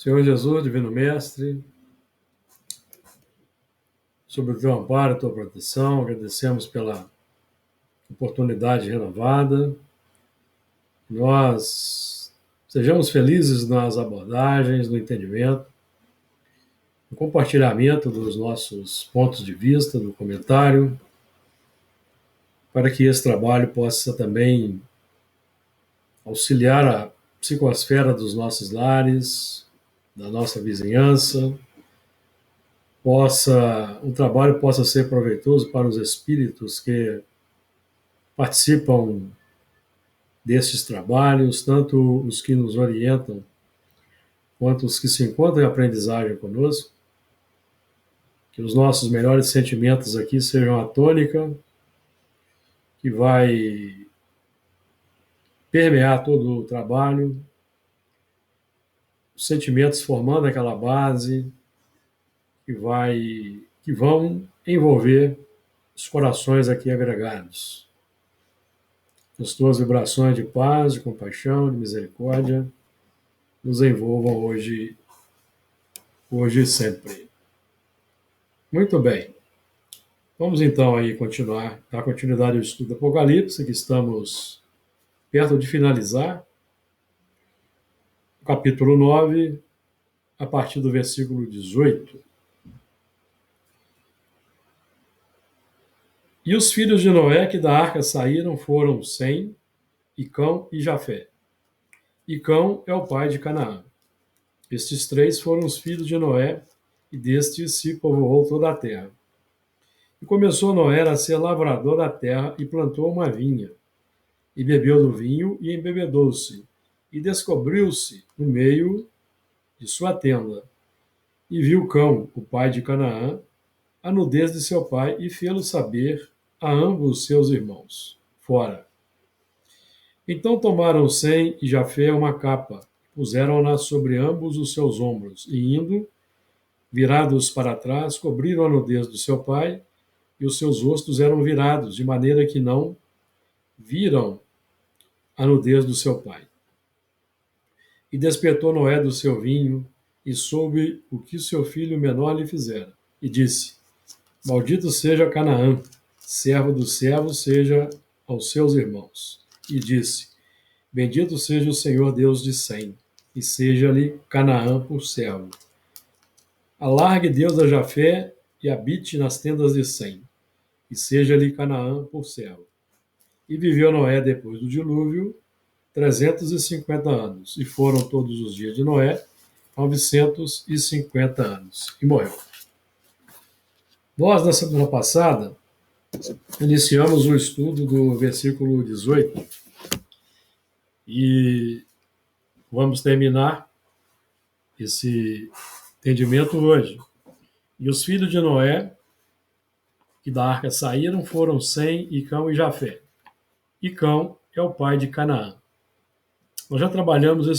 Senhor Jesus, Divino Mestre, sobre o teu amparo e tua proteção, agradecemos pela oportunidade renovada. Nós sejamos felizes nas abordagens, no entendimento, no compartilhamento dos nossos pontos de vista, no comentário, para que esse trabalho possa também auxiliar a psicosfera dos nossos lares, da nossa vizinhança, o trabalho possa ser proveitoso para os espíritos que participam destes trabalhos, tanto os que nos orientam quanto os que se encontram em aprendizagem conosco, que os nossos melhores sentimentos aqui sejam a tônica que vai permear todo o trabalho, os sentimentos formando aquela base que vão envolver os corações aqui agregados. As tuas vibrações de paz, de compaixão, de misericórdia nos envolvam hoje e sempre. Muito bem. Vamos então aí dar continuidade ao estudo do Apocalipse, que estamos perto de finalizar. O capítulo 9, a partir do versículo 18. E os filhos de Noé que da arca saíram foram Sem, e Cão e Jafé. E Cão é o pai de Canaã. Estes três foram os filhos de Noé, e destes se povoou toda a terra. E começou Noé a ser lavrador da terra, e plantou uma vinha, e bebeu do vinho, e embebedou-se, e descobriu-se no meio de sua tenda. E viu Cão, o pai de Canaã, a nudez de seu pai, e fê-lo saber a ambos seus irmãos, fora. Então tomaram Sem e Jafé uma capa, puseram-na sobre ambos os seus ombros, e indo, virados para trás, cobriram a nudez do seu pai, e os seus rostos eram virados, de maneira que não viram a nudez do seu pai. E despertou Noé do seu vinho, e soube o que seu filho menor lhe fizera. E disse: Maldito seja Canaã, servo dos servos seja aos seus irmãos. E disse: Bendito seja o Senhor Deus de Sem, e seja-lhe Canaã por servo. Alargue Deus a Jafé, e habite nas tendas de Sem, e seja-lhe Canaã por servo. E viveu Noé depois do dilúvio 350 anos, e foram todos os dias de Noé 950 anos, e morreu. Nós, na semana passada, iniciamos o estudo do versículo 18, e vamos terminar esse entendimento hoje. E os filhos de Noé, que da arca saíram, foram Sem, e Cão e Jafé. E Cão é o pai de Canaã. Nós já trabalhamos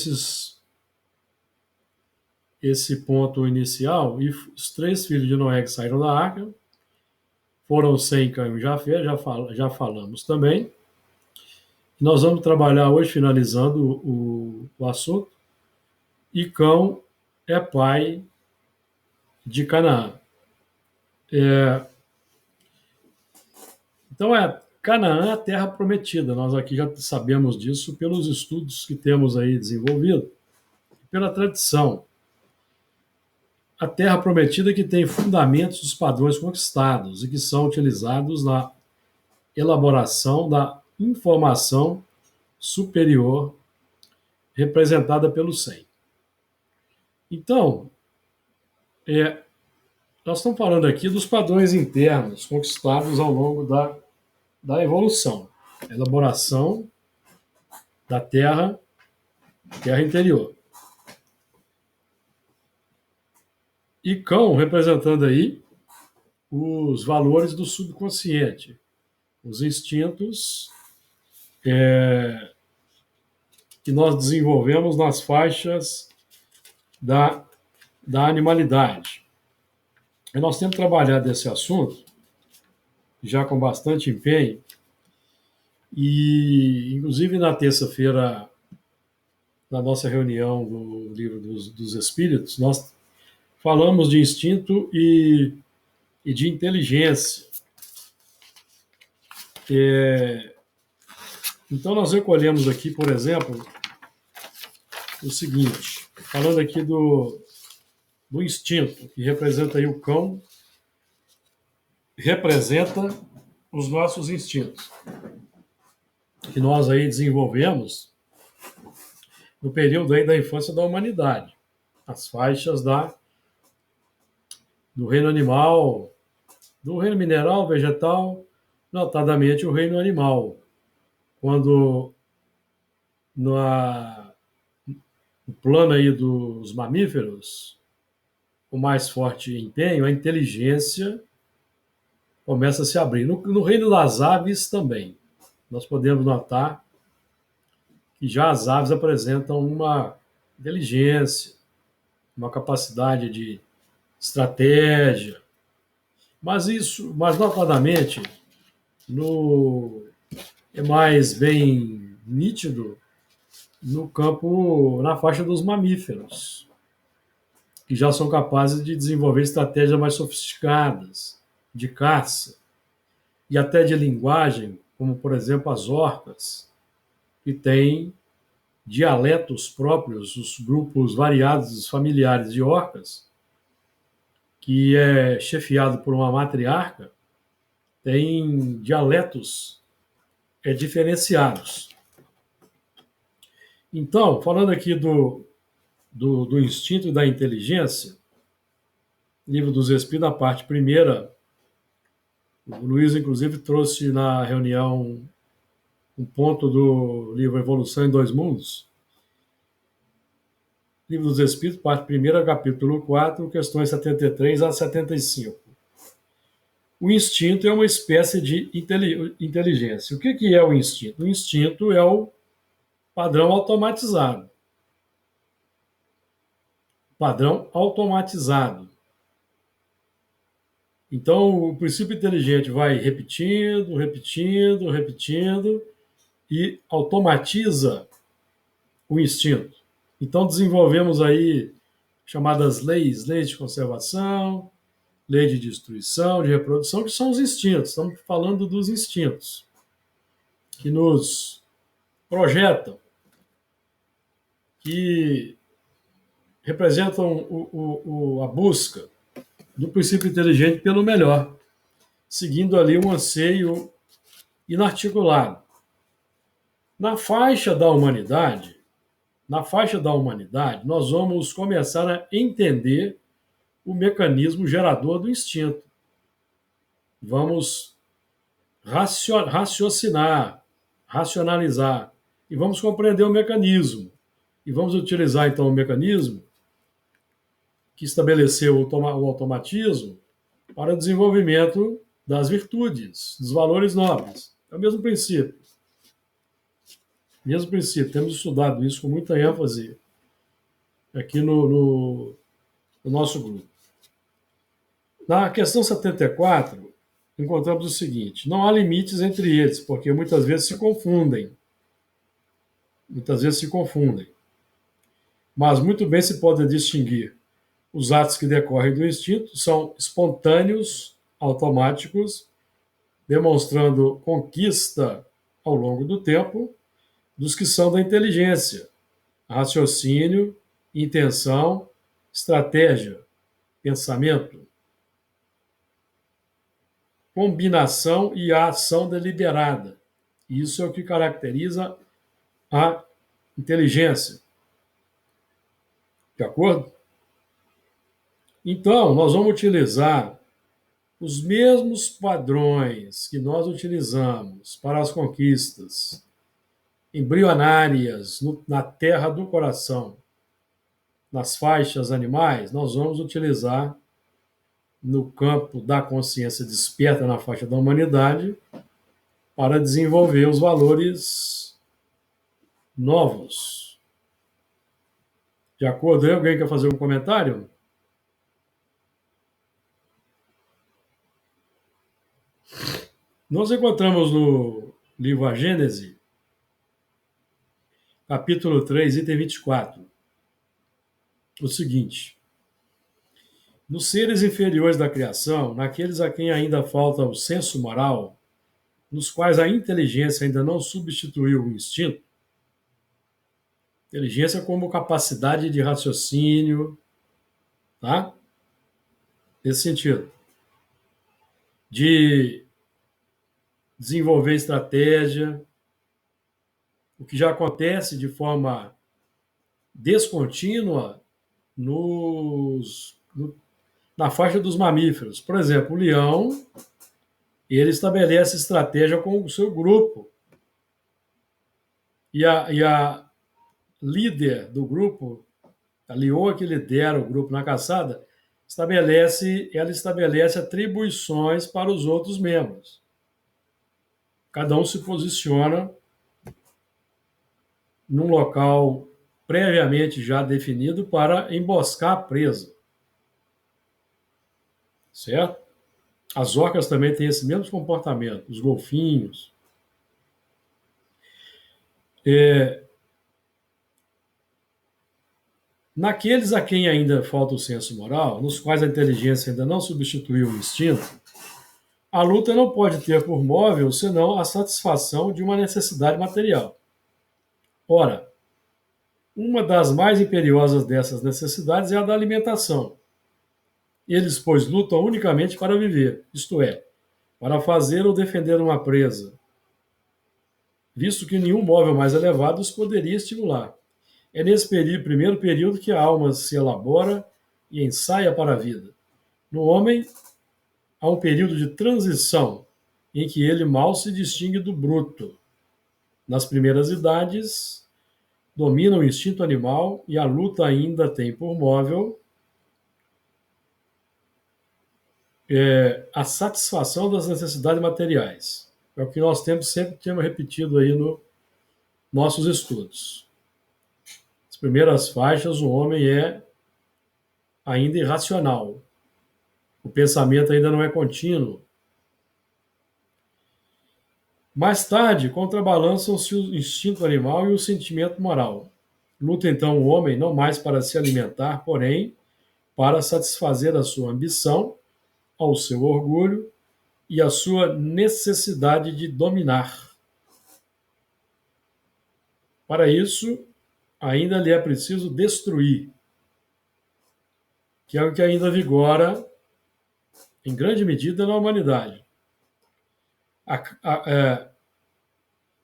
esse ponto inicial, e os três filhos de Noé que saíram da arca foram Sem, Cão e Jafé, já falamos também. Nós vamos trabalhar hoje, finalizando o assunto, e Cão é pai de Canaã. Então, Canaã é a terra prometida. Nós aqui já sabemos disso pelos estudos que temos aí desenvolvido, pela tradição. A terra prometida que tem fundamentos dos padrões conquistados e que são utilizados na elaboração da informação superior representada pelo Sem. Então, nós estamos falando aqui dos padrões internos conquistados ao longo da evolução, a elaboração da terra interior. E Cão representando aí os valores do subconsciente, os instintos que nós desenvolvemos nas faixas da animalidade. E nós temos trabalhado esse assunto já com bastante empenho, e inclusive na terça-feira na nossa reunião do livro dos Espíritos, nós falamos de instinto e de inteligência. Então, nós recolhemos aqui, por exemplo, o seguinte, falando aqui do instinto, que representa aí o cão, representa os nossos instintos, que nós aí desenvolvemos no período aí da infância da humanidade, as faixas do reino animal, do reino mineral, vegetal, notadamente o reino animal, quando no plano aí dos mamíferos, o mais forte empenho, a inteligência começa a se abrir. No reino das aves também, nós podemos notar que já as aves apresentam uma inteligência, uma capacidade de estratégia, mas notadamente é mais bem nítido no campo, na faixa dos mamíferos, que já são capazes de desenvolver estratégias mais sofisticadas de caça e até de linguagem, como por exemplo as orcas, que têm dialetos próprios, os grupos variados familiares de orcas, que é chefiado por uma matriarca, tem dialetos diferenciados. Então, falando aqui do instinto e da inteligência, livro dos Espíritos, na parte primeira, o Luiz, inclusive, trouxe na reunião um ponto do livro Evolução em Dois Mundos, livro dos Espíritos, parte primeira, capítulo 4, questões 73 a 75. O instinto é uma espécie de inteligência. O que é o instinto? O instinto é o padrão automatizado. Padrão automatizado. Então, o princípio inteligente vai repetindo, repetindo, repetindo e automatiza o instinto. Então, desenvolvemos aí chamadas leis de conservação, lei de destruição, de reprodução, que são os instintos. Estamos falando dos instintos que nos projetam, que representam a busca do princípio inteligente pelo melhor, seguindo ali um anseio inarticulado. Na faixa da humanidade, nós vamos começar a entender o mecanismo gerador do instinto. Vamos raciocinar, racionalizar, e vamos compreender o mecanismo. E vamos utilizar, então, o mecanismo que estabeleceu o automatismo para o desenvolvimento das virtudes, dos valores nobres. É o mesmo princípio. Mesmo princípio. Temos estudado isso com muita ênfase aqui no nosso grupo. Na questão 74, encontramos o seguinte: não há limites entre eles, porque muitas vezes se confundem. Mas muito bem se pode distinguir os atos que decorrem do instinto, são espontâneos, automáticos, demonstrando conquista ao longo do tempo, dos que são da inteligência, raciocínio, intenção, estratégia, pensamento, combinação e a ação deliberada. Isso é o que caracteriza a inteligência. De acordo? Então, nós vamos utilizar os mesmos padrões que nós utilizamos para as conquistas embrionárias na terra do coração, nas faixas animais, nós vamos utilizar no campo da consciência desperta na faixa da humanidade para desenvolver os valores novos. De acordo? Alguém quer fazer um comentário? Nós encontramos no livro A Gênese, capítulo 3, item 24. O seguinte: nos seres inferiores da criação, naqueles a quem ainda falta o senso moral, nos quais a inteligência ainda não substituiu o instinto, inteligência como capacidade de raciocínio, tá? Nesse sentido, de desenvolver estratégia, o que já acontece de forma descontínua na faixa dos mamíferos. Por exemplo, o leão, ele estabelece estratégia com o seu grupo. E a líder do grupo, a leoa que lidera o grupo na caçada, ela estabelece atribuições para os outros membros. Cada um se posiciona num local previamente já definido para emboscar a presa. Certo? As orcas também têm esse mesmo comportamento, os golfinhos. Naqueles a quem ainda falta o senso moral, nos quais a inteligência ainda não substituiu o instinto, a luta não pode ter por móvel senão a satisfação de uma necessidade material. Ora, uma das mais imperiosas dessas necessidades é a da alimentação. Eles, pois, lutam unicamente para viver, isto é, para fazer ou defender uma presa, visto que nenhum móvel mais elevado os poderia estimular. É nesse primeiro período que a alma se elabora e ensaia para a vida. No homem, há um período de transição em que ele mal se distingue do bruto. Nas primeiras idades, domina o instinto animal e a luta ainda tem por móvel a satisfação das necessidades materiais. É o que nós sempre temos repetido aí nos nossos estudos. As primeiras faixas, o homem é ainda irracional. O pensamento ainda não é contínuo. Mais tarde, contrabalançam-se o instinto animal e o sentimento moral. Luta então o homem não mais para se alimentar, porém, para satisfazer a sua ambição, ao seu orgulho e a sua necessidade de dominar. Para isso, ainda lhe é preciso destruir, que é o que ainda vigora, em grande medida, na humanidade.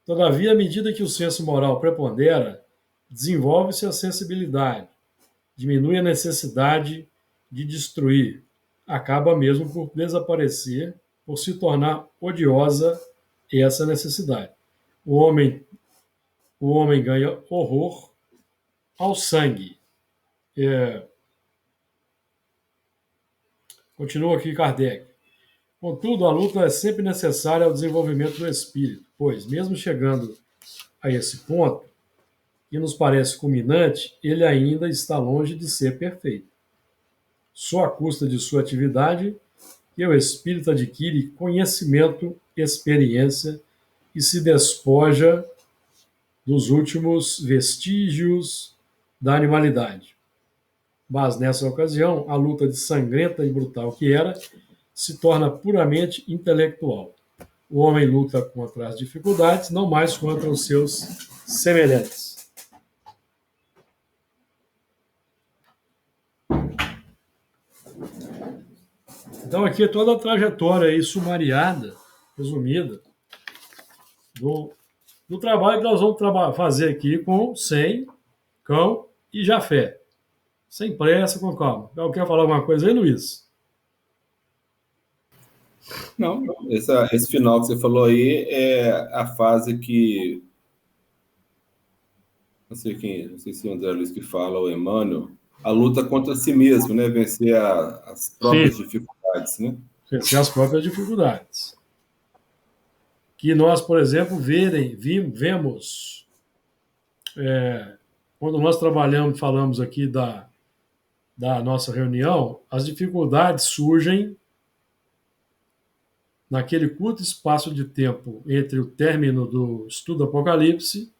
Todavia, à medida que o senso moral prepondera, desenvolve-se a sensibilidade, diminui a necessidade de destruir, acaba mesmo por desaparecer, por se tornar odiosa essa necessidade. O homem ganha horror ao sangue. Continua aqui Kardec. Contudo, a luta é sempre necessária ao desenvolvimento do espírito, pois, mesmo chegando a esse ponto, que nos parece culminante, ele ainda está longe de ser perfeito. Só à custa de sua atividade que o espírito adquire conhecimento, experiência e se despoja dos últimos vestígios da animalidade. Mas, nessa ocasião, a luta de sangrenta e brutal que era se torna puramente intelectual. O homem luta contra as dificuldades, não mais contra os seus semelhantes. Então, aqui é toda a trajetória aí sumariada, resumida, do trabalho que nós vamos fazer aqui com Sem, Cão e Jafé. Sem pressa, com calma. Quer falar alguma coisa aí, Luiz? Não, esse final que você falou aí é a fase que... Não sei se é o André Luiz que fala, ou Emmanuel, a luta contra si mesmo, né? Vencer as próprias dificuldades, né? Vencer as próprias dificuldades. Que nós, por exemplo, vemos, quando nós falamos aqui da nossa reunião, as dificuldades surgem naquele curto espaço de tempo entre o término do estudo do Apocalipse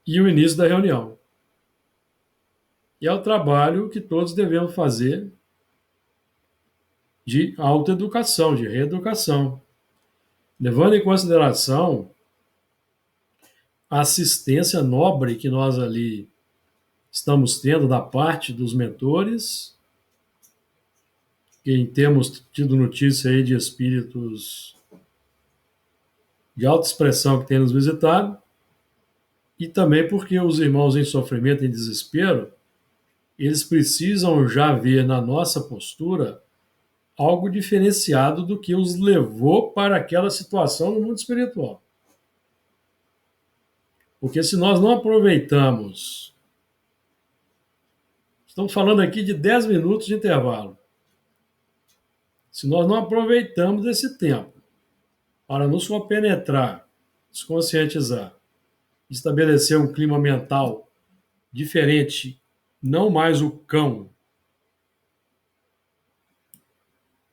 e o início da reunião. E é o trabalho que todos devemos fazer de autoeducação, de reeducação, levando em consideração a assistência nobre que nós ali estamos tendo da parte dos mentores, que temos tido notícia aí de espíritos de alta expressão que têm nos visitado, e também porque os irmãos em sofrimento e em desespero, eles precisam já ver na nossa postura algo diferenciado do que os levou para aquela situação no mundo espiritual. Porque se nós não aproveitamos, estamos falando aqui de 10 minutos de intervalo, se nós não aproveitamos esse tempo para nos compenetrar, desconscientizar, estabelecer um clima mental diferente, não mais o cão,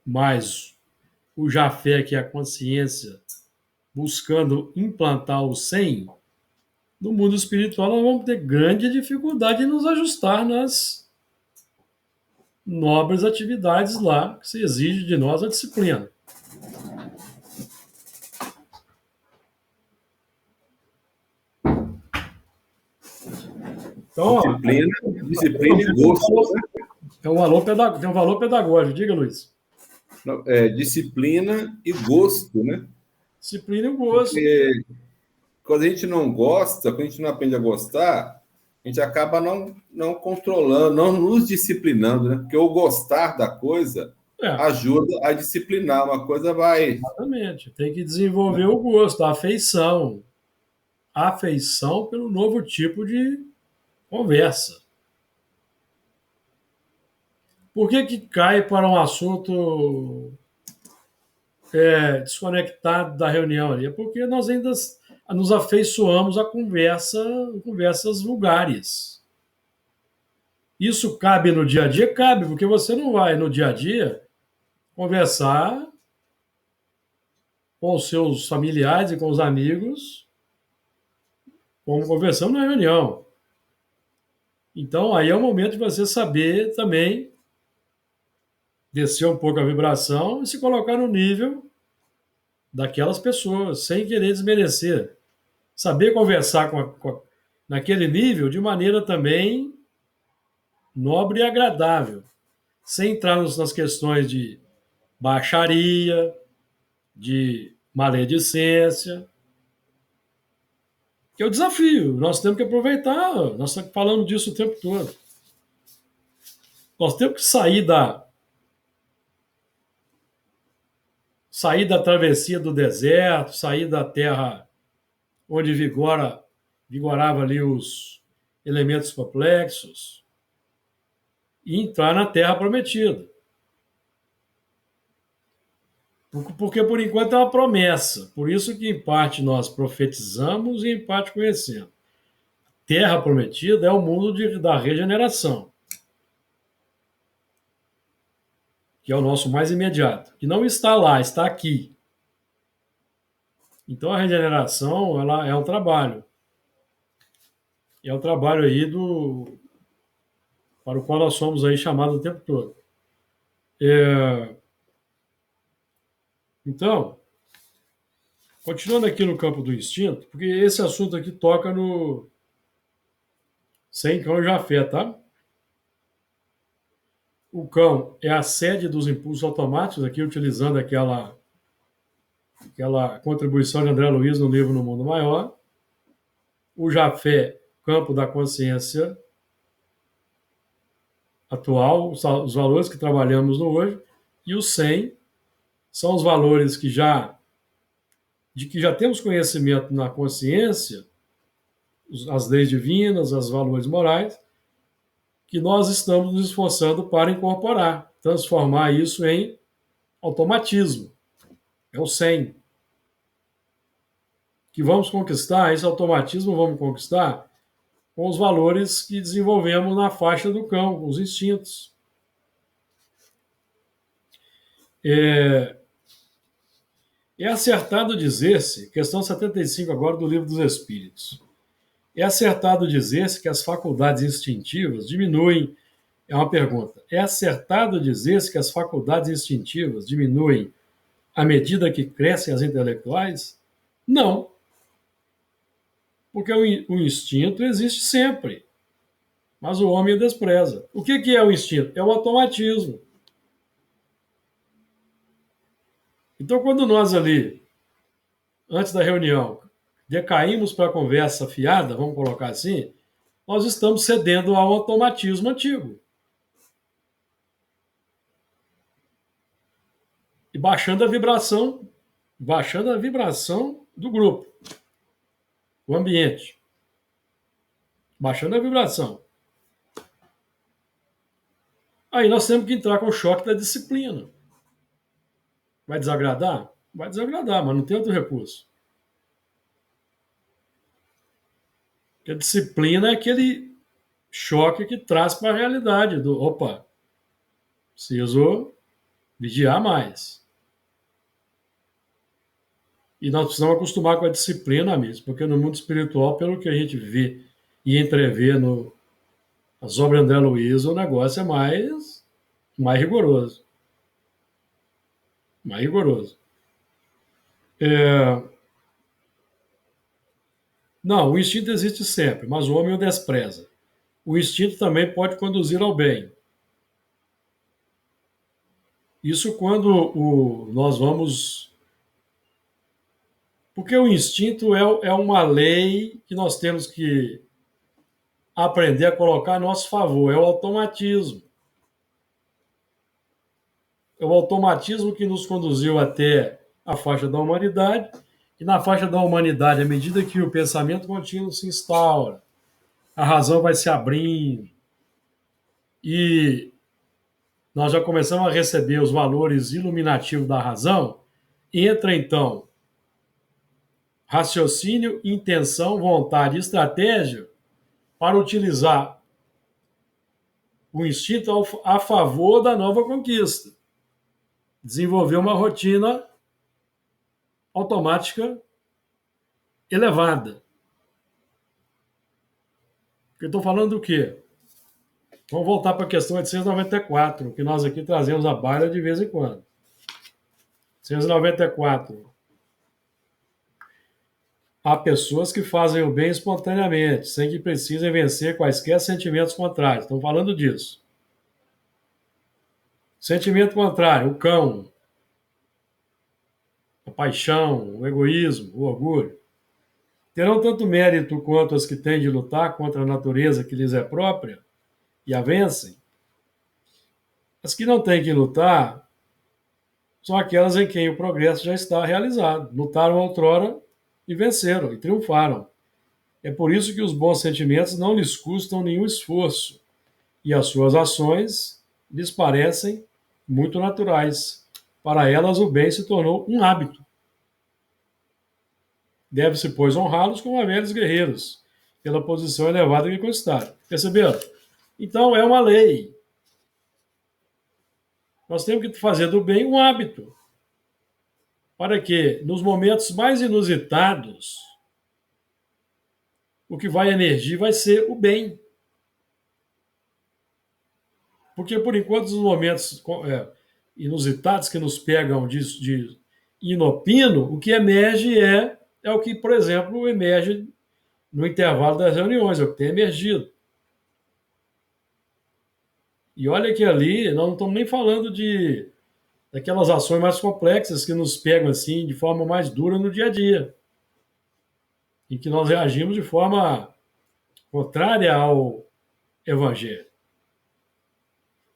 mas o Jafé, que é a consciência, buscando implantar o 100, no mundo espiritual nós vamos ter grande dificuldade em nos ajustar nas nobres atividades lá que se exige de nós a disciplina. Então, disciplina e gosto. Né? Tem um valor pedagógico. Diga, Luiz. Disciplina e gosto, né? Disciplina e gosto. Porque quando a gente não gosta, quando a gente não aprende a gostar, a gente acaba não controlando, não nos disciplinando, né? Porque o gostar da coisa ajuda a disciplinar. Uma coisa vai... Exatamente. Tem que desenvolver o gosto, a afeição. A afeição pelo novo tipo de conversa. Por que cai para um assunto desconectado da reunião ali? É porque nós ainda nos afeiçoamos a conversas vulgares. Isso cabe no dia a dia? Cabe, porque você não vai no dia a dia conversar com os seus familiares e com os amigos como conversamos na reunião. Então, aí é o momento de você saber também descer um pouco a vibração e se colocar no nível daquelas pessoas, sem querer desmerecer. Saber conversar naquele nível de maneira também nobre e agradável, sem entrar nas questões de baixaria, de maledicência, que é o desafio. Nós temos que aproveitar, nós estamos falando disso o tempo todo. Nós temos que sair travessia do deserto, sair da terra onde vigorava ali os elementos complexos e entrar na terra prometida. Porque, por enquanto, é uma promessa. Por isso que, em parte, nós profetizamos e, em parte, conhecemos. Terra prometida é o mundo da regeneração, que é o nosso mais imediato, que não está lá, está aqui. Então, a regeneração ela é um trabalho. É um trabalho aí para o qual nós somos aí chamados o tempo todo. Então, continuando aqui no campo do instinto, porque esse assunto aqui toca no sem cão e Jafé, tá? O cão é a sede dos impulsos automáticos, aqui utilizando aquela contribuição de André Luiz no livro No Mundo Maior. O Jafé, campo da consciência atual, os valores que trabalhamos no hoje, e o 100 são os valores que já temos conhecimento na consciência, as leis divinas, os valores morais, que nós estamos nos esforçando para incorporar, transformar isso em automatismo. É o 100. Que vamos conquistar, esse automatismo vamos conquistar com os valores que desenvolvemos na faixa do cão, com os instintos. É acertado dizer-se, questão 75 agora do Livro dos Espíritos, É acertado dizer-se que as faculdades instintivas diminuem. É uma pergunta. É acertado dizer-se que as faculdades instintivas diminuem à medida que crescem as intelectuais? Não, porque o instinto existe sempre, mas o homem o despreza. O que é o instinto? É o automatismo. Então, quando nós ali, antes da reunião, decaímos para a conversa fiada, vamos colocar assim, nós estamos cedendo ao automatismo antigo. E baixando a vibração do grupo, o ambiente. Baixando a vibração. Aí nós temos que entrar com o choque da disciplina. Vai desagradar? Vai desagradar, mas não tem outro recurso. Porque a disciplina é aquele choque que traz para a realidade do, opa, preciso vigiar mais. E nós precisamos acostumar com a disciplina mesmo, porque no mundo espiritual, pelo que a gente vê e entrevê nas obras de André Luiz, o negócio é mais rigoroso. Mais rigoroso. Não, o instinto existe sempre, mas o homem o despreza. O instinto também pode conduzir ao bem. Isso quando nós vamos. Porque o instinto é uma lei que nós temos que aprender a colocar a nosso favor. É o automatismo. É o automatismo que nos conduziu até a faixa da humanidade. E na faixa da humanidade, à medida que o pensamento contínuo se instaura, a razão vai se abrindo. E nós já começamos a receber os valores iluminativos da razão. Entra, então, raciocínio, intenção, vontade e estratégia para utilizar o instinto a favor da nova conquista. Desenvolver uma rotina automática elevada. Eu estou falando do quê? Vamos voltar para a questão 894, que nós aqui trazemos a baila de vez em quando. 894. Há pessoas que fazem o bem espontaneamente, sem que precisem vencer quaisquer sentimentos contrários. Estão falando disso. Sentimento contrário, o cão, a paixão, o egoísmo, o orgulho. Terão tanto mérito quanto as que têm de lutar contra a natureza que lhes é própria e a vencem. As que não têm que lutar são aquelas em quem o progresso já está realizado. Lutaram outrora e venceram, e triunfaram. É por isso que os bons sentimentos não lhes custam nenhum esforço, e as suas ações lhes parecem muito naturais. Para elas, o bem se tornou um hábito. Deve-se, pois, honrá-los como a velhos guerreiros, pela posição elevada que conquistaram. Perceberam? Então, é uma lei. Nós temos que fazer do bem um hábito, para que, nos momentos mais inusitados, o que vai emergir vai ser o bem. Porque, por enquanto, os momentos inusitados que nos pegam de inopino, o que emerge é o que, por exemplo, emerge no intervalo das reuniões, é o que tem emergido. E olha que ali, nós não estamos nem falando daquelas ações mais complexas que nos pegam assim de forma mais dura no dia a dia, em que nós reagimos de forma contrária ao Evangelho.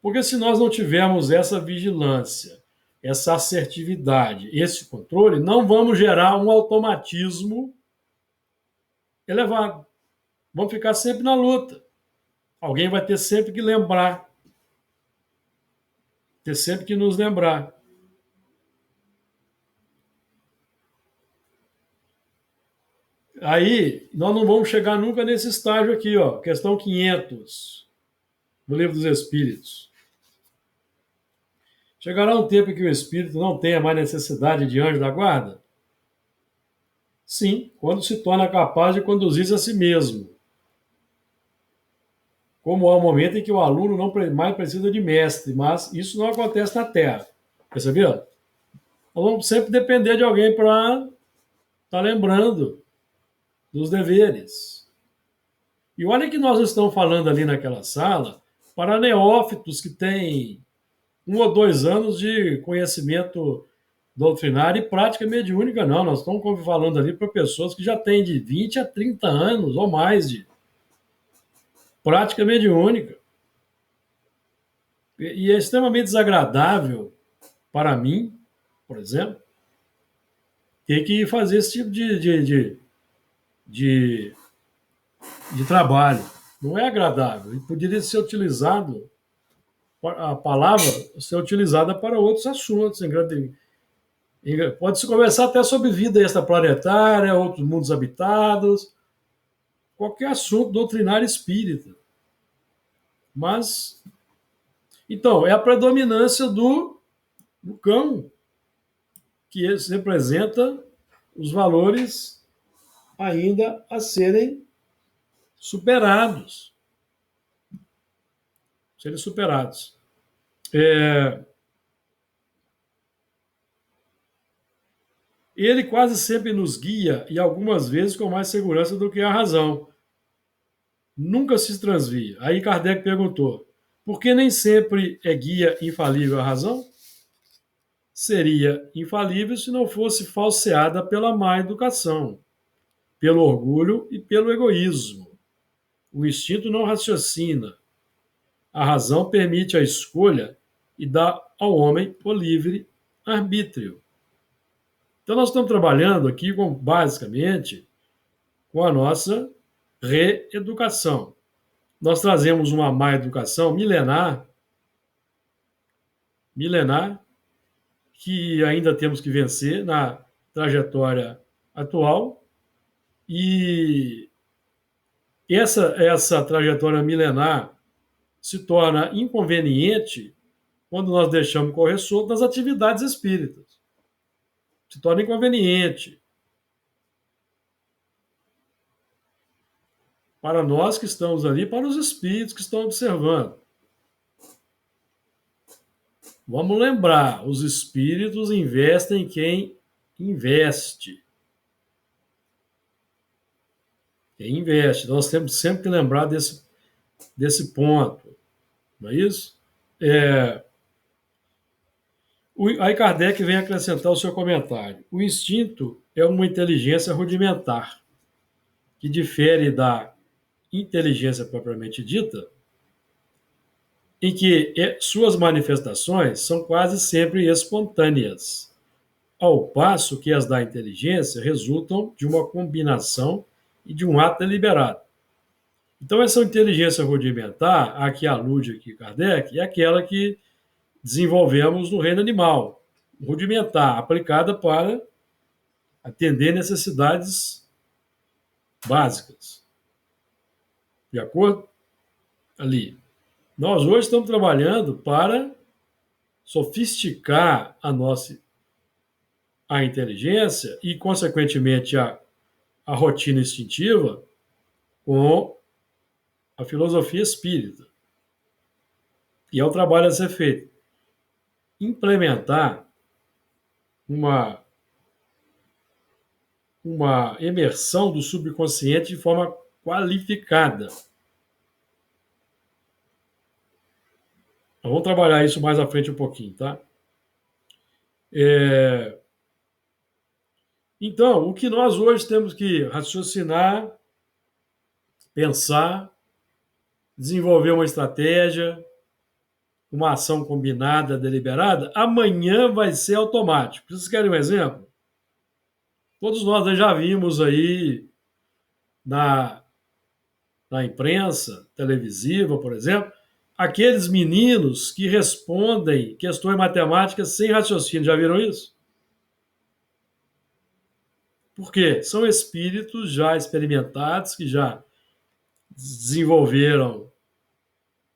Porque se nós não tivermos essa vigilância, essa assertividade, esse controle, não vamos gerar um automatismo elevado. Vamos ficar sempre na luta. Alguém vai ter sempre que lembrar. Ter sempre que nos lembrar. Aí, nós não vamos chegar nunca nesse estágio aqui, ó, questão 500, do Livro dos Espíritos. Chegará um tempo em que o espírito não tenha mais necessidade de anjo da guarda? Sim, quando se torna capaz de conduzir-se a si mesmo. Como há um momento em que o aluno não mais precisa de mestre, mas isso não acontece na Terra. Percebeu? Nós vamos sempre depender de alguém para estar lembrando dos deveres. E olha que nós estamos falando ali naquela sala para neófitos que têm 1 ou 2 anos de conhecimento doutrinário e prática mediúnica, não. Nós estamos falando ali para pessoas que já têm de 20 a 30 anos ou mais de prática mediúnica. E é extremamente desagradável para mim, por exemplo, ter que fazer esse tipo de, de trabalho. Não é agradável. E poderia ser utilizado, a palavra ser utilizada para outros assuntos. Pode-se conversar até sobre vida extraplanetária, outros mundos habitados, qualquer assunto doutrinário espírita. Mas, então, é a predominância do cão, que representa os valores ainda a serem superados. Serem superados. Ele quase sempre nos guia, e algumas vezes com mais segurança do que a razão. Nunca se transvia. Aí Kardec perguntou: por que nem sempre é guia infalível a razão? Seria infalível se não fosse falseada pela má educação, pelo orgulho e pelo egoísmo. O instinto não raciocina. A razão permite a escolha e dá ao homem o livre arbítrio. Então, nós estamos trabalhando aqui basicamente com a nossa reeducação. Nós trazemos uma má educação milenar, que ainda temos que vencer na trajetória atual, e essa trajetória milenar se torna inconveniente quando nós deixamos correr solto nas atividades espíritas. Se torna inconveniente para nós que estamos ali, para os espíritos que estão observando. Vamos lembrar, os espíritos investem em quem investe. Quem investe. Nós temos sempre que lembrar desse ponto. Não é isso? Aí Kardec vem acrescentar o seu comentário. O instinto é uma inteligência rudimentar, que difere da inteligência propriamente dita, em que suas manifestações são quase sempre espontâneas, ao passo que as da inteligência resultam de uma combinação e de um ato deliberado. Então, essa inteligência rudimentar, a que alude aqui Kardec, é aquela que desenvolvemos no reino animal, rudimentar, aplicada para atender necessidades básicas. De acordo? Ali. Nós hoje estamos trabalhando para sofisticar a inteligência e, consequentemente, a rotina instintiva com a filosofia espírita. E é o trabalho a ser feito. Implementar uma imersão do subconsciente de forma qualificada. Vamos trabalhar isso mais à frente um pouquinho, tá? Então, o que nós hoje temos que raciocinar, pensar, desenvolver uma estratégia, uma ação combinada, deliberada, amanhã vai ser automático. Vocês querem um exemplo? Todos nós já vimos aí na imprensa televisiva, por exemplo, aqueles meninos que respondem questões matemáticas sem raciocínio. Já viram isso? Por quê? São espíritos já experimentados, que já desenvolveram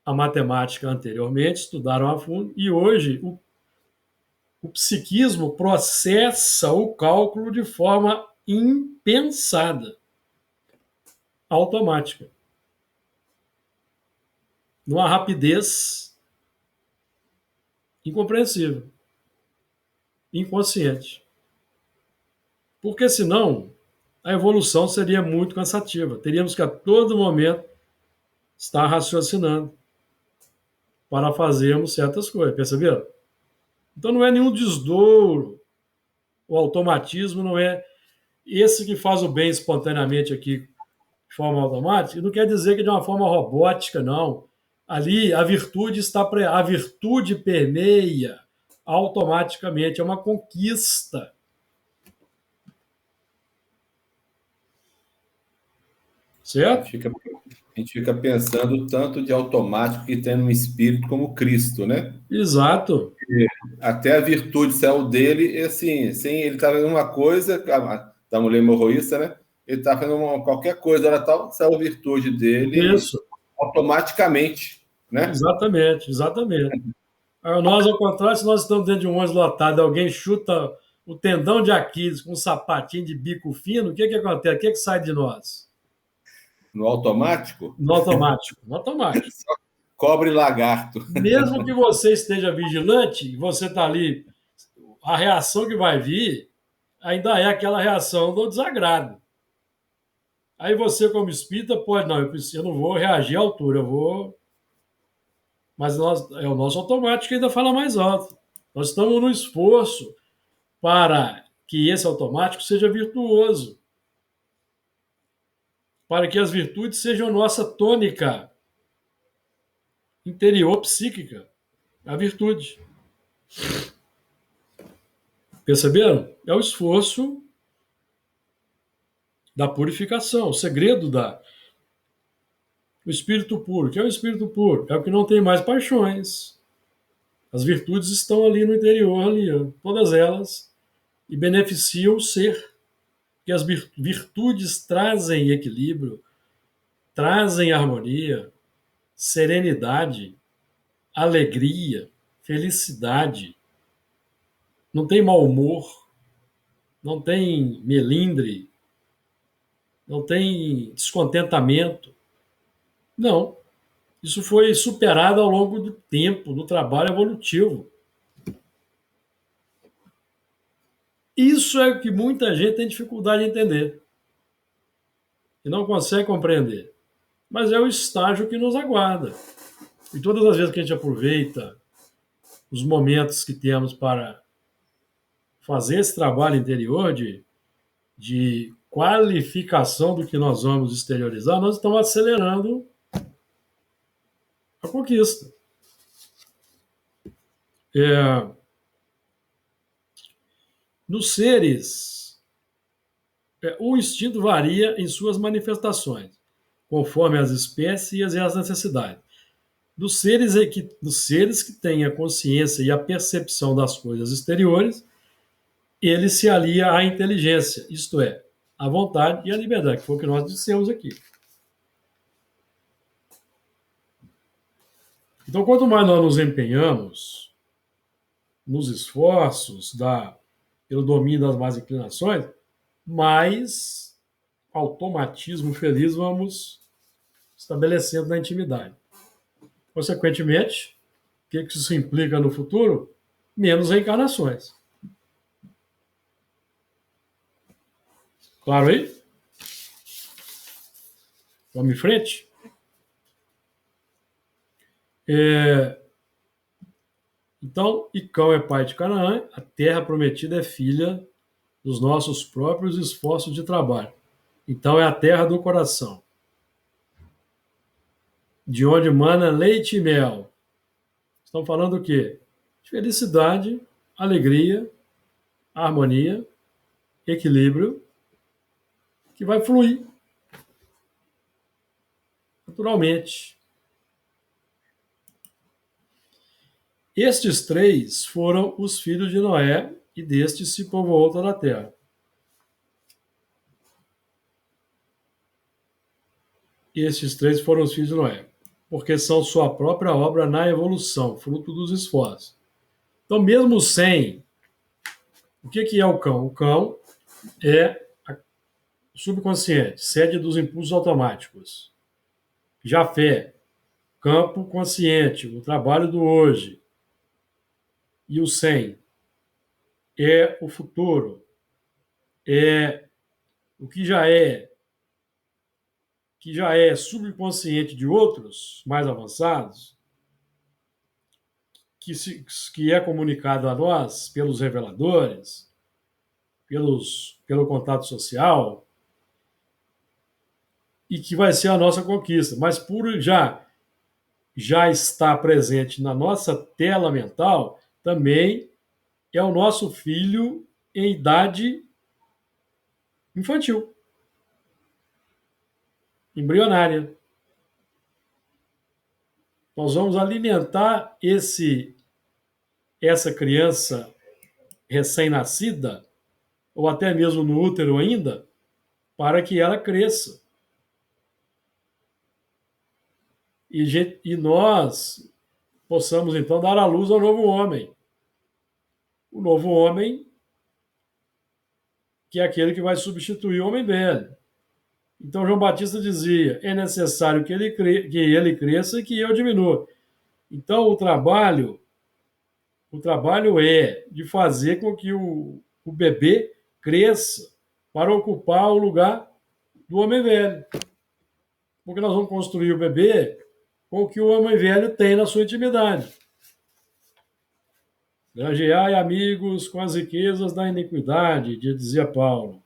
a matemática anteriormente, estudaram a fundo, e hoje o psiquismo processa o cálculo de forma impensada, automática, numa rapidez incompreensível, inconsciente. Porque senão a evolução seria muito cansativa. Teríamos que a todo momento estar raciocinando para fazermos certas coisas, perceberam? Então não é nenhum desdouro, o automatismo não é esse que faz o bem espontaneamente aqui de forma automática, não quer dizer que de uma forma robótica, não. Ali a virtude a virtude permeia automaticamente, é uma conquista. Certo? A gente fica pensando o tanto de automático que tem no espírito como Cristo, né? Exato. Até a virtude saiu dele, assim, sem ele estar fazendo uma coisa, da mulher hemorroísta, né? Ele está fazendo qualquer coisa, ela tal, saiu a virtude dele. Isso. Automaticamente, né? Exatamente. Nós, ao contrário, se nós estamos dentro de um ônibus lotado, alguém chuta o tendão de Aquiles com um sapatinho de bico fino, o que acontece? O que sai de nós? No automático? No automático. No automático. Cobre lagarto. Mesmo que você esteja vigilante, você está ali, a reação que vai vir ainda é aquela reação do desagrado. Aí você, como espírita, pode, não, eu não vou reagir à altura, eu vou. Mas o nosso automático ainda fala mais alto. Nós estamos no esforço para que esse automático seja virtuoso, para que as virtudes sejam nossa tônica interior psíquica, a virtude. Perceberam? É o esforço da purificação, o segredo o espírito puro. O que é o espírito puro? É o que não tem mais paixões. As virtudes estão ali no interior, ali, ó, todas elas, e beneficiam o ser. Que as virtudes trazem equilíbrio, trazem harmonia, serenidade, alegria, felicidade. Não tem mau humor, não tem melindre, não tem descontentamento. Não. Isso foi superado ao longo do tempo, do trabalho evolutivo. Isso é o que muita gente tem dificuldade de entender e não consegue compreender. Mas é o estágio que nos aguarda. E todas as vezes que a gente aproveita os momentos que temos para fazer esse trabalho interior de qualificação do que nós vamos exteriorizar, nós estamos acelerando a conquista. Nos seres, o instinto varia em suas manifestações, conforme as espécies e as necessidades. Dos seres que têm a consciência e a percepção das coisas exteriores, ele se alia à inteligência, isto é, à vontade e à liberdade, que foi o que nós dissemos aqui. Então, quanto mais nós nos empenhamos nos esforços pelo domínio das más inclinações, mais automatismo feliz vamos estabelecendo na intimidade. Consequentemente, o que isso implica no futuro? Menos reencarnações. Claro aí? Vamos em frente? Então, Icão é pai de Canaã, a terra prometida é filha dos nossos próprios esforços de trabalho. Então, é a terra do coração, de onde mana leite e mel. Estão falando o quê? De felicidade, alegria, harmonia, equilíbrio, que vai fluir naturalmente. Estes três foram os filhos de Noé, e destes se povoou toda a terra. Estes três foram os filhos de Noé, porque são sua própria obra na evolução, fruto dos esforços. Então, mesmo sem... O que é o cão? O cão é subconsciente, sede dos impulsos automáticos. Já fé, campo consciente, o trabalho do hoje. E o 100 é o futuro, é o que já é subconsciente de outros mais avançados, que é comunicado a nós pelos reveladores, pelo contato social, e que vai ser a nossa conquista. Mas por já está presente na nossa tela mental, também é o nosso filho em idade infantil, embrionária. Nós vamos alimentar essa criança recém-nascida, ou até mesmo no útero ainda, para que ela cresça. E nós possamos, então, dar à luz ao novo homem. O novo homem, que é aquele que vai substituir o homem velho. Então, João Batista dizia, é necessário que ele cresça e que eu diminua. Então, o trabalho é de fazer com que o bebê cresça para ocupar o lugar do homem velho. Porque nós vamos construir o bebê com o que o homem velho tem na sua intimidade. Granjeai amigos com as riquezas da iniquidade, dizia Paulo.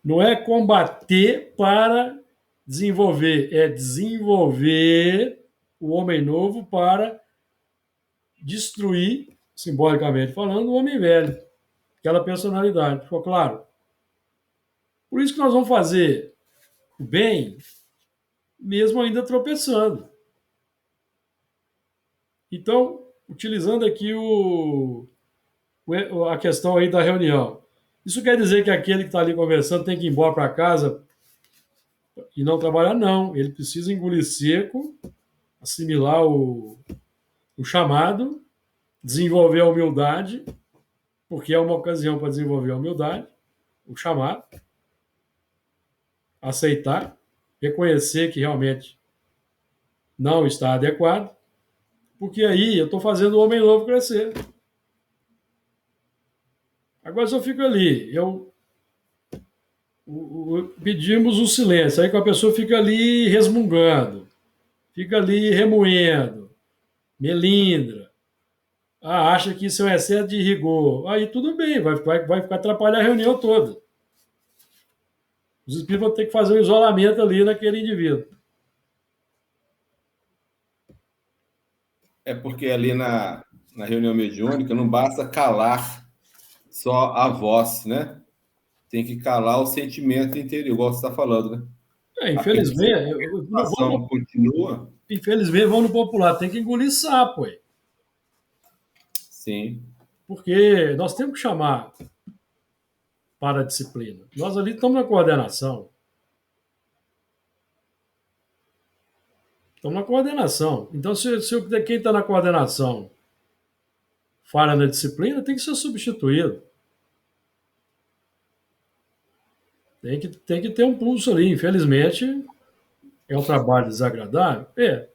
Não é combater para desenvolver, é desenvolver o homem novo para destruir, simbolicamente falando, o homem velho. Aquela personalidade, ficou claro? Por isso que nós vamos fazer o bem, mesmo ainda tropeçando. Então, utilizando aqui a questão aí da reunião. Isso quer dizer que aquele que está ali conversando tem que ir embora para casa e não trabalhar? Não. Ele precisa engolir seco, assimilar o chamado, desenvolver a humildade, porque é uma ocasião para desenvolver a humildade, o chamado, aceitar, reconhecer que realmente não está adequado, porque aí eu estou fazendo o homem novo crescer. Agora, se eu fico ali, pedimos o silêncio, aí que a pessoa fica ali resmungando, fica ali remoendo, melindra, acha que isso é um excesso de rigor. Aí tudo bem, vai ficar atrapalhar a reunião toda. Os espíritos vão ter que fazer um isolamento ali naquele indivíduo. É porque ali na reunião mediúnica não basta calar só a voz, né? Tem que calar o sentimento interior, igual você está falando, né? Infelizmente, a ação continua. Infelizmente, vamos no popular, tem que engolir sapo, aí. Sim. Porque nós temos que chamar para a disciplina. Nós ali estamos na coordenação. Estamos na coordenação. Então, se quem está na coordenação falha na disciplina, tem que ser substituído. Tem que ter um pulso ali. Infelizmente, é um trabalho desagradável? É.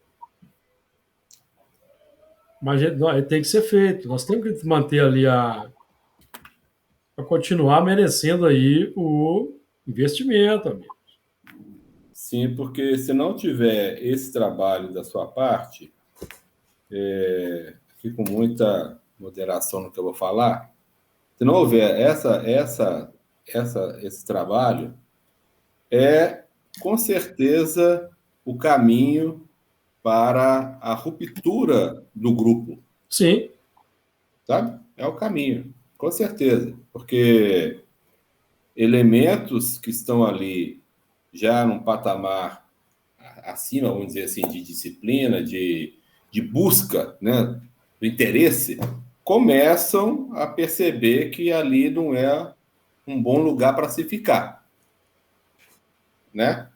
Mas tem que ser feito. Nós temos que manter ali para continuar merecendo aí o investimento, amigo. Sim, porque se não tiver esse trabalho da sua parte, aqui com muita moderação no que eu vou falar, se não houver esse trabalho, é com certeza o caminho para a ruptura do grupo. Sim. Sabe? É o caminho, com certeza. Porque elementos que estão ali já num patamar acima, vamos dizer assim, de disciplina, de busca, né, do interesse, começam a perceber que ali não é um bom lugar para se ficar, né?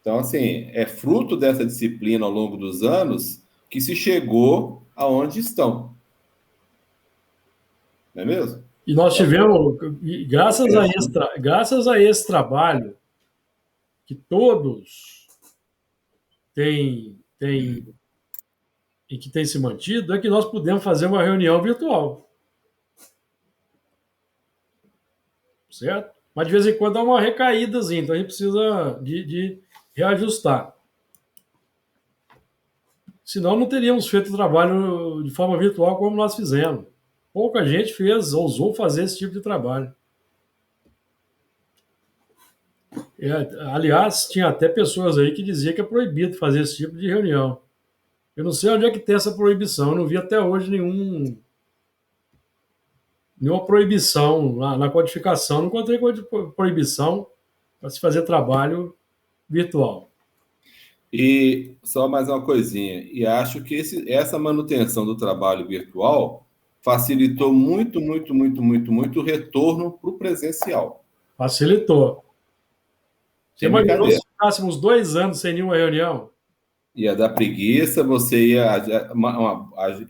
Então, assim, é fruto dessa disciplina ao longo dos anos que se chegou aonde estão. Não é mesmo? E nós tivemos, graças a esse trabalho, que todos têm e que tem se mantido, é que nós pudemos fazer uma reunião virtual. Certo? Mas de vez em quando dá uma recaídazinha, então a gente precisa de reajustar. Senão não teríamos feito o trabalho de forma virtual como nós fizemos. Pouca gente ousou fazer esse tipo de trabalho. Aliás, tinha até pessoas aí que diziam que é proibido fazer esse tipo de reunião. Eu não sei onde é que tem essa proibição, eu não vi até hoje nenhuma proibição na codificação, não encontrei proibição para se fazer trabalho virtual. E só mais uma coisinha, e acho que essa manutenção do trabalho virtual facilitou muito, muito, muito, muito, muito o retorno para o presencial. Facilitou. Você imaginou se ficássemos 2 anos sem nenhuma reunião? Ia dar preguiça, você ia.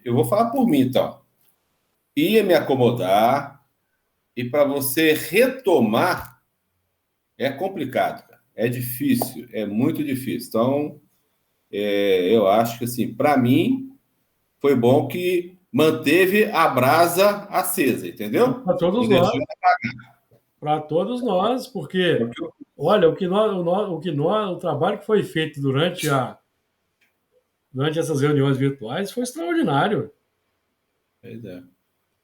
Eu vou falar por mim, então. Ia me acomodar, e para você retomar é complicado, cara. É difícil, é muito difícil. Então, eu acho que, assim, para mim, foi bom que manteve a brasa acesa, entendeu? Para todos nós. Para todos nós, porque, olha, o trabalho que foi feito durante essas reuniões virtuais foi extraordinário. Pois é.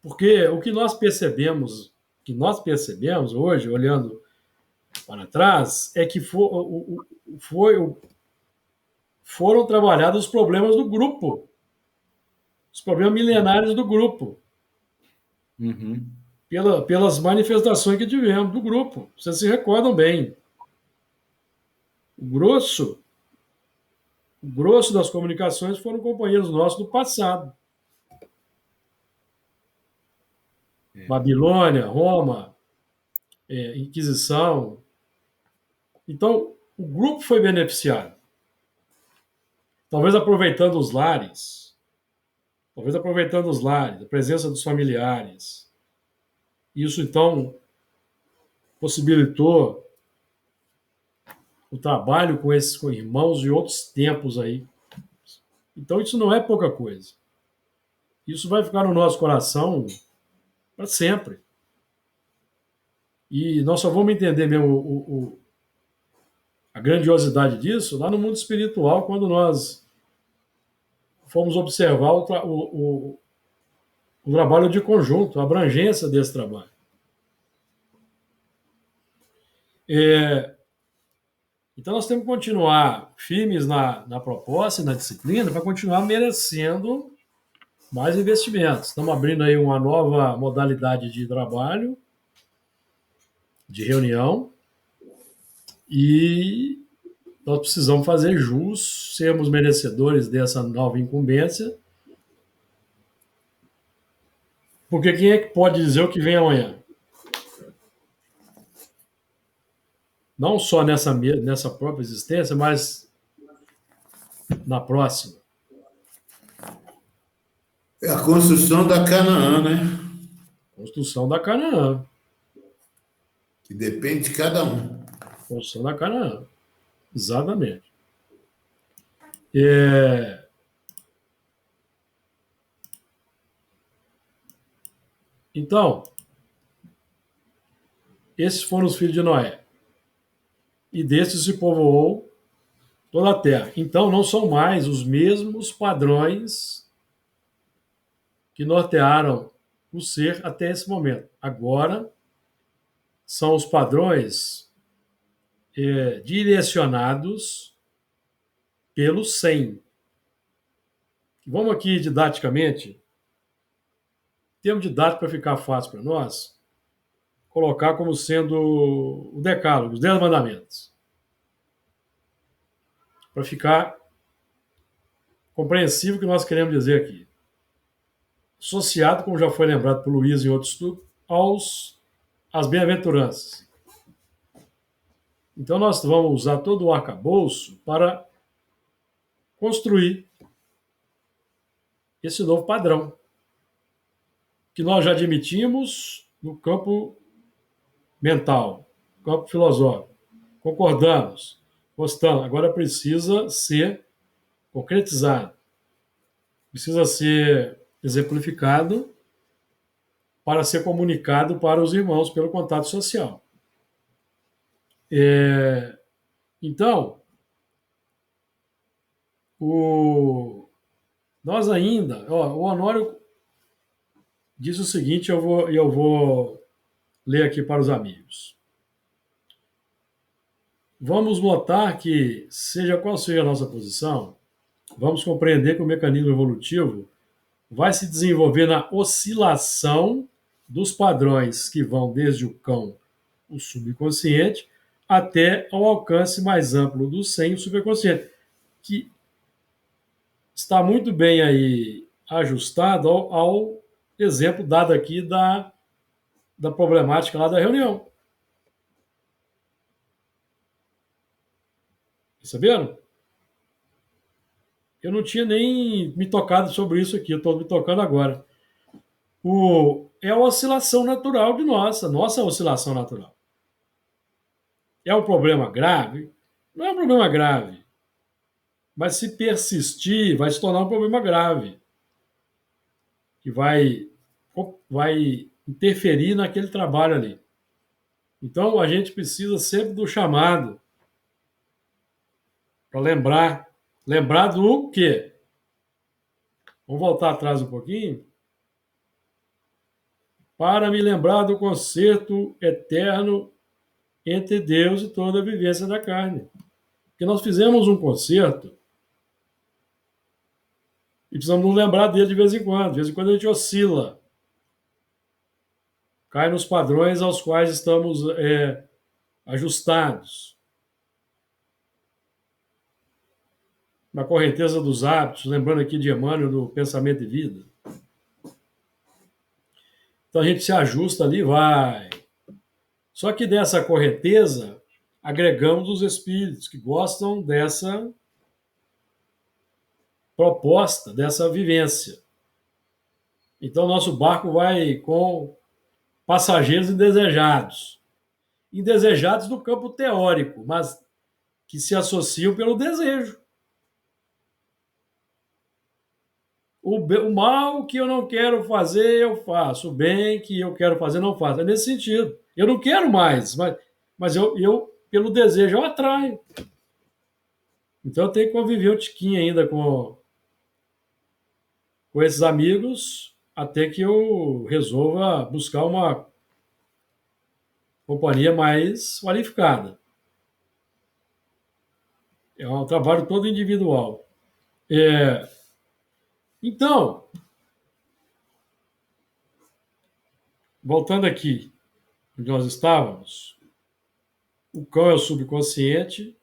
Porque o que nós percebemos hoje, olhando para trás, é que foram trabalhados os problemas do grupo, os problemas milenários do grupo, pelas manifestações que tivemos do grupo. Vocês se recordam bem. O grosso das comunicações foram companheiros nossos do passado. Babilônia, Roma, Inquisição. Então, o grupo foi beneficiado. Talvez aproveitando os lares, a presença dos familiares. Isso, então, possibilitou o trabalho com esses irmãos de outros tempos aí. Então, isso não é pouca coisa. Isso vai ficar no nosso coração para sempre. E nós só vamos entender mesmo a grandiosidade disso lá no mundo espiritual, quando nós fomos observar o trabalho de conjunto, a abrangência desse trabalho. Então, nós temos que continuar firmes na proposta e na disciplina para continuar merecendo mais investimentos. Estamos abrindo aí uma nova modalidade de trabalho, de reunião, e nós precisamos fazer jus, sermos merecedores dessa nova incumbência, porque quem é que pode dizer o que vem amanhã? Não só nessa própria existência, mas na próxima. É a construção da Canaã, né? Construção da Canaã. Que depende de cada um. Construção da Canaã. Exatamente. Então, esses foram os filhos de Noé. E desses se povoou toda a terra. Então, não são mais os mesmos padrões que nortearam o ser até esse momento. Agora, são os padrões direcionados pelo 100. Vamos aqui didaticamente, termo didático para ficar fácil para nós, colocar como sendo o decálogo, os 10 mandamentos. Para ficar compreensível o que nós queremos dizer aqui. Associado, como já foi lembrado por Luiz em outro estudo, às bem-aventuranças. Então, nós vamos usar todo o arcabouço para construir esse novo padrão, que nós já admitimos no campo mental, campo filosófico. Concordamos, gostamos. Agora precisa ser concretizado, precisa ser exemplificado para ser comunicado para os irmãos pelo contato social. Então, nós ainda, o Honório diz o seguinte, eu vou ler aqui para os amigos. Vamos notar que, seja qual seja a nossa posição, vamos compreender que o mecanismo evolutivo vai se desenvolver na oscilação dos padrões que vão desde o cão, o subconsciente, até ao alcance mais amplo do sem, o superconsciente, que está muito bem aí ajustado ao exemplo dado aqui da problemática lá da reunião. Perceberam? Eu não tinha nem me tocado sobre isso aqui, eu estou me tocando agora. É a oscilação natural de nossa oscilação natural. É um problema grave? Não é um problema grave. Mas se persistir, vai se tornar um problema grave. Que vai interferir naquele trabalho ali. Então, a gente precisa sempre do chamado para lembrar. Lembrar do quê? Vamos voltar atrás um pouquinho? Para me lembrar do concerto eterno entre Deus e toda a vivência da carne. Porque nós fizemos um concerto e precisamos nos lembrar dele de vez em quando. De vez em quando a gente oscila. Cai nos padrões aos quais estamos ajustados. Na correnteza dos hábitos, lembrando aqui de Emmanuel do Pensamento e Vida. Então a gente se ajusta ali e vai. Só que dessa correnteza, agregamos os espíritos que gostam dessa proposta, dessa vivência. Então nosso barco vai com passageiros indesejados. Indesejados do campo teórico, mas que se associam pelo desejo. O mal que eu não quero fazer, eu faço. O bem que eu quero fazer, não faço. É nesse sentido. Eu não quero mais, mas eu pelo desejo, eu atraio. Então eu tenho que conviver um tiquinho ainda com esses amigos até que eu resolva buscar uma companhia mais qualificada. É um trabalho todo individual. Então, voltando aqui onde nós estávamos, o cão é o subconsciente,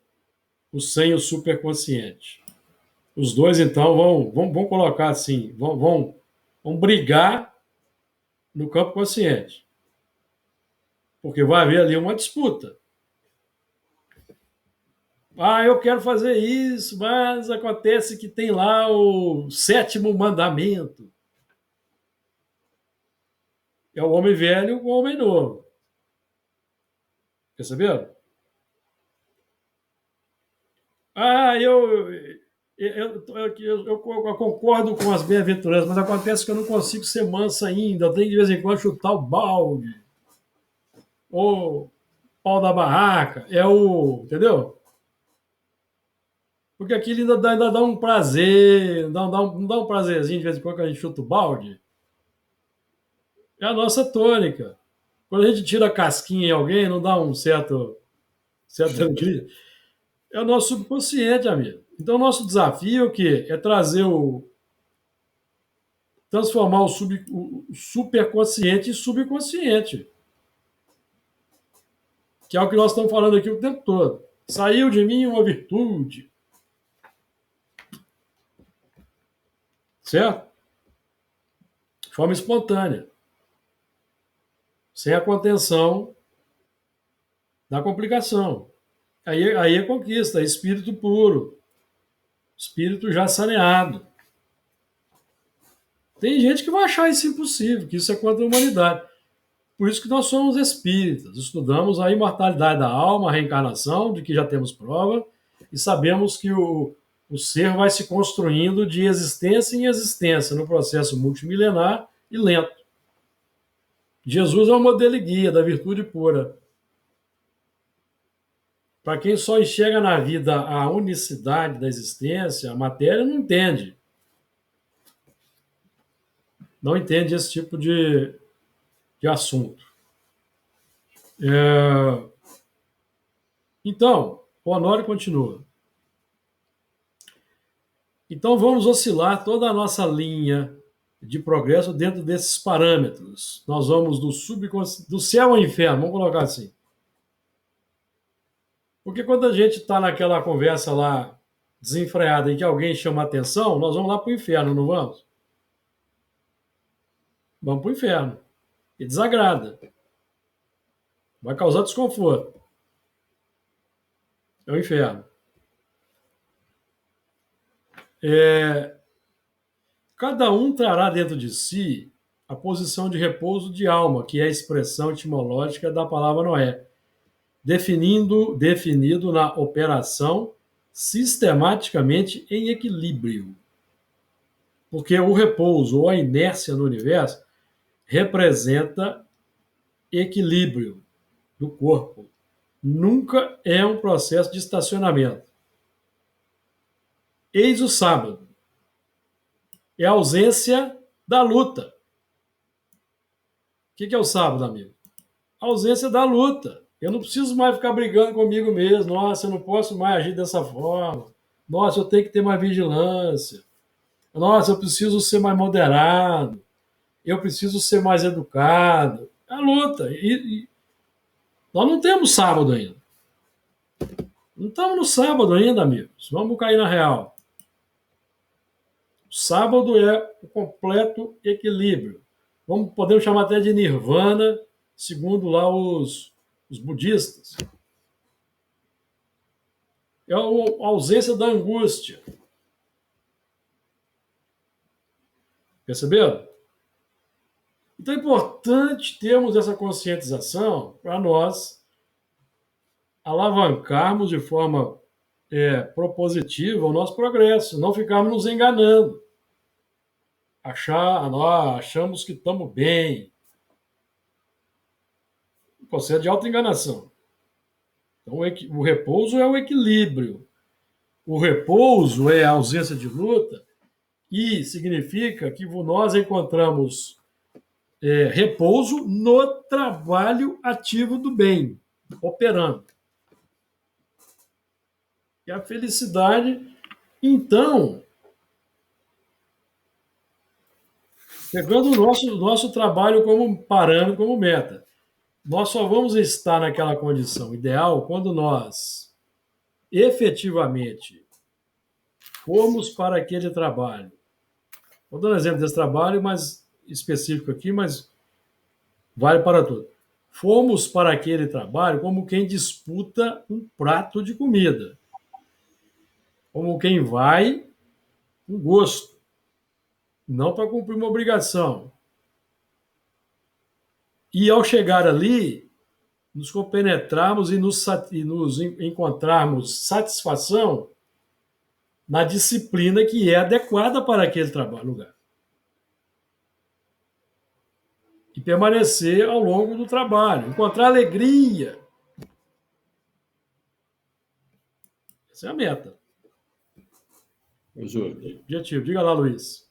o sem é o superconsciente. Os dois, então, vão colocar assim, vão brigar no campo consciente. Porque vai haver ali uma disputa. Eu quero fazer isso, mas acontece que tem lá o 7º mandamento. É o homem velho com o homem novo. Perceberam? Eu concordo com as bem-aventuranças, mas acontece que eu não consigo ser manso ainda. Eu tenho de vez em quando chutar o balde. O pau da barraca. Entendeu? Porque aquilo ainda dá um prazer, não dá um prazerzinho de vez em quando que a gente chuta o balde. É a nossa tônica. Quando a gente tira a casquinha em alguém, não dá um certo tranquilo. É o nosso subconsciente, amigo. Então, o nosso desafio é trazer transformar o superconsciente em subconsciente. Que é o que nós estamos falando aqui o tempo todo. Saiu de mim uma virtude. Certo? De forma espontânea. Sem a contenção da complicação. Aí é conquista, é espírito puro. Espírito já saneado. Tem gente que vai achar isso impossível, que isso é contra a humanidade. Por isso que nós somos espíritas, estudamos a imortalidade da alma, a reencarnação, de que já temos prova, e sabemos que o ser vai se construindo de existência em existência, no processo multimilenar e lento. Jesus é o modelo e guia da virtude pura. Para quem só enxerga na vida a unicidade da existência, a matéria não entende. Não entende esse tipo de assunto. Então, o Honório continua. Então, vamos oscilar toda a nossa linha de progresso dentro desses parâmetros. Nós vamos do céu ao inferno, vamos colocar assim. Porque quando a gente está naquela conversa lá desenfreada em que alguém chama a atenção, nós vamos lá para o inferno, não vamos? Vamos para o inferno. E desagrada. Vai causar desconforto. É o inferno. Cada um trará dentro de si a posição de repouso de alma, que é a expressão etimológica da palavra Noé, definido na operação sistematicamente em equilíbrio. Porque o repouso ou a inércia no universo representa equilíbrio do corpo. Nunca é um processo de estacionamento. Eis o sábado. É a ausência da luta. O que é o sábado, amigo? A ausência da luta. Eu não preciso mais ficar brigando comigo mesmo. Nossa, eu não posso mais agir dessa forma. Nossa, eu tenho que ter mais vigilância. Nossa, eu preciso ser mais moderado. Eu preciso ser mais educado. É a luta. E nós não temos sábado ainda. Não estamos no sábado ainda, amigos. Vamos cair na real. O sábado é o completo equilíbrio. Podemos chamar até de nirvana, segundo lá os budistas. É a ausência da angústia. Perceberam? Então é importante termos essa conscientização para nós alavancarmos de forma propositiva o nosso progresso, não ficarmos nos enganando. Nós achamos que estamos bem. O processo de autoenganação. Então, o repouso é o equilíbrio. O repouso é a ausência de luta e significa que nós encontramos repouso no trabalho ativo do bem, operando. E a felicidade, então, pegando o nosso trabalho como parâmetro, como meta, nós só vamos estar naquela condição ideal quando nós efetivamente formos para aquele trabalho. Vou dar um exemplo desse trabalho mais específico aqui, mas vale para tudo. Fomos para aquele trabalho como quem disputa um prato de comida. Como quem vai com gosto. Não para cumprir uma obrigação. E ao chegar ali, nos compenetrarmos e nos encontrarmos satisfação na disciplina que é adequada para aquele lugar. E permanecer ao longo do trabalho, encontrar alegria. Essa é a meta. Júlio. Objetivo. Diga lá, Luiz.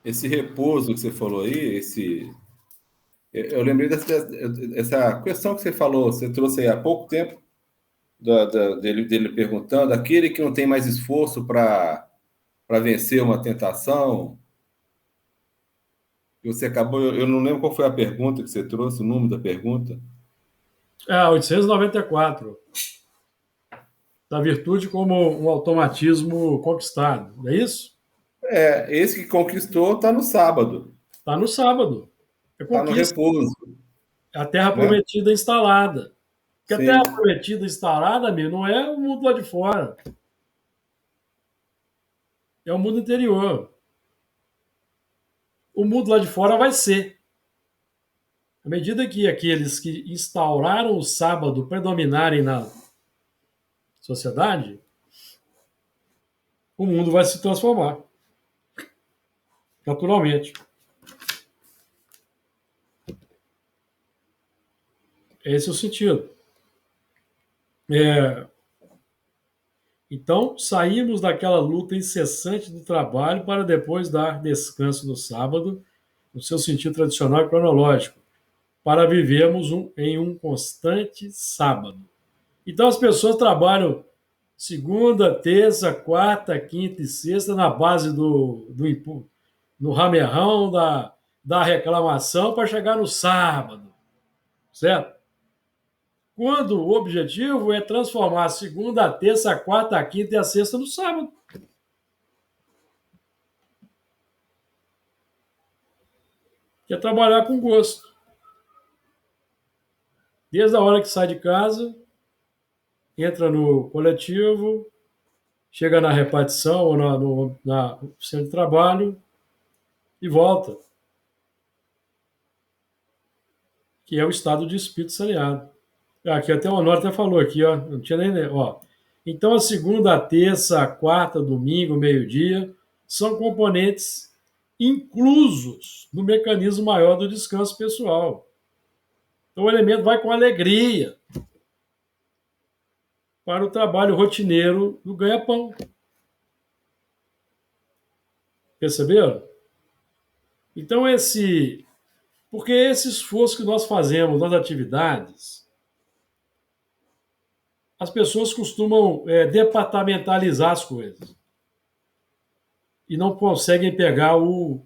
Esse repouso que você falou aí, eu lembrei dessa questão que você falou, você trouxe aí há pouco tempo, dele perguntando, aquele que não tem mais esforço para vencer uma tentação. Você acabou, eu não lembro qual foi a pergunta que você trouxe, o número da pergunta. 894. Da virtude como um automatismo conquistado, não é isso? Esse que conquistou está no sábado. Está no sábado. Está no repouso. É a terra prometida instalada. Porque Sim. a terra prometida instalada, amigo, não é o mundo lá de fora. É o mundo interior. O mundo lá de fora vai ser. À medida que aqueles que instauraram o sábado predominarem na sociedade, o mundo vai se transformar, naturalmente. Esse é o sentido. Então, saímos daquela luta incessante do trabalho para depois dar descanso no sábado, no seu sentido tradicional e cronológico, para vivermos em um constante sábado. Então, as pessoas trabalham segunda, terça, quarta, quinta e sexta na base no ramerrão da reclamação para chegar no sábado, certo? Quando o objetivo é transformar a segunda, a terça, a quarta, a quinta e a sexta no sábado. Que é trabalhar com gosto. Desde a hora que sai de casa, entra no coletivo, chega na repartição ou na oficina de trabalho e volta. Que é o estado de espírito saneado. Aqui até o Honório até falou aqui, ó, não tinha nem, ó. Então a segunda, a terça, a quarta, domingo, meio-dia são componentes inclusos no mecanismo maior do descanso pessoal. Então o elemento vai com alegria para o trabalho rotineiro do ganha-pão. Perceberam? Então porque esse esforço que nós fazemos nas atividades, as pessoas costumam departamentalizar as coisas e não conseguem pegar o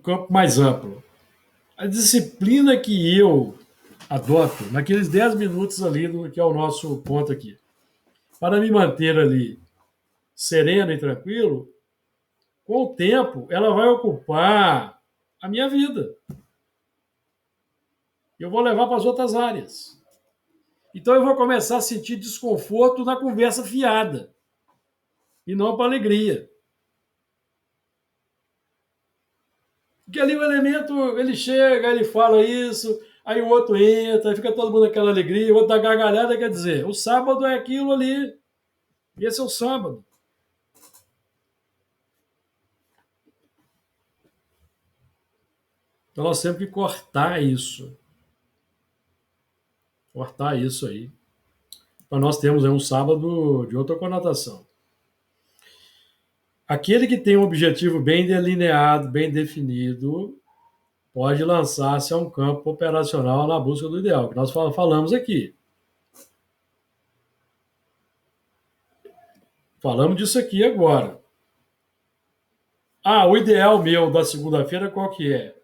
campo mais amplo. A disciplina que eu adoto naqueles 10 minutos ali, que é o nosso ponto aqui, para me manter ali sereno e tranquilo, com o tempo ela vai ocupar a minha vida. Eu vou levar para as outras áreas. Então eu vou começar a sentir desconforto na conversa fiada e não para alegria. Porque ali o elemento, ele chega, ele fala isso, aí o outro entra, fica todo mundo naquela alegria, o outro dá gargalhada, quer dizer, o sábado é aquilo ali. Esse é o sábado. Então nós temos que cortar isso. Cortar isso aí. Para nós termos um sábado de outra conotação. Aquele que tem um objetivo bem delineado, bem definido, pode lançar-se a um campo operacional na busca do ideal, que nós falamos aqui. Falamos disso aqui agora. O ideal meu da segunda-feira qual que é?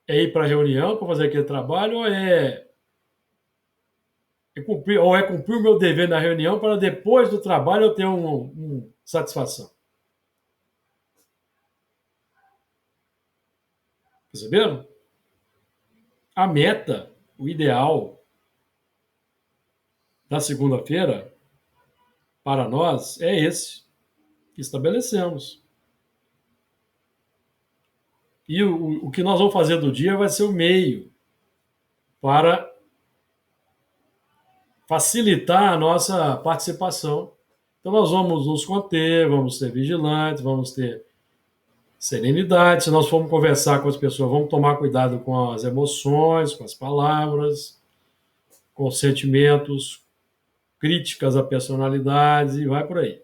É ir para a reunião para fazer aquele trabalho ou é cumprir o meu dever na reunião para depois do trabalho eu ter uma satisfação? Perceberam? A meta, o ideal da segunda-feira para nós é esse que estabelecemos. E o que nós vamos fazer do dia vai ser o meio para facilitar a nossa participação. Então, nós vamos nos conter, vamos ser vigilantes, vamos ter serenidade. Se nós formos conversar com as pessoas, vamos tomar cuidado com as emoções, com as palavras, com os sentimentos, críticas a personalidades e vai por aí.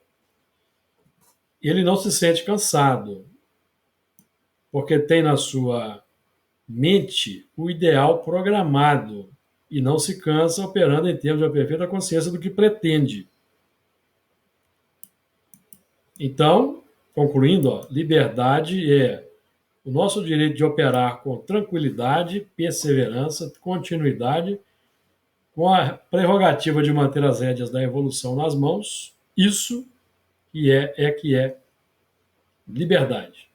Ele não se sente cansado, porque tem na sua mente o ideal programado e não se cansa operando em termos de perfeita consciência do que pretende. Então, concluindo, liberdade é o nosso direito de operar com tranquilidade, perseverança, continuidade, com a prerrogativa de manter as rédeas da evolução nas mãos. Isso que é liberdade.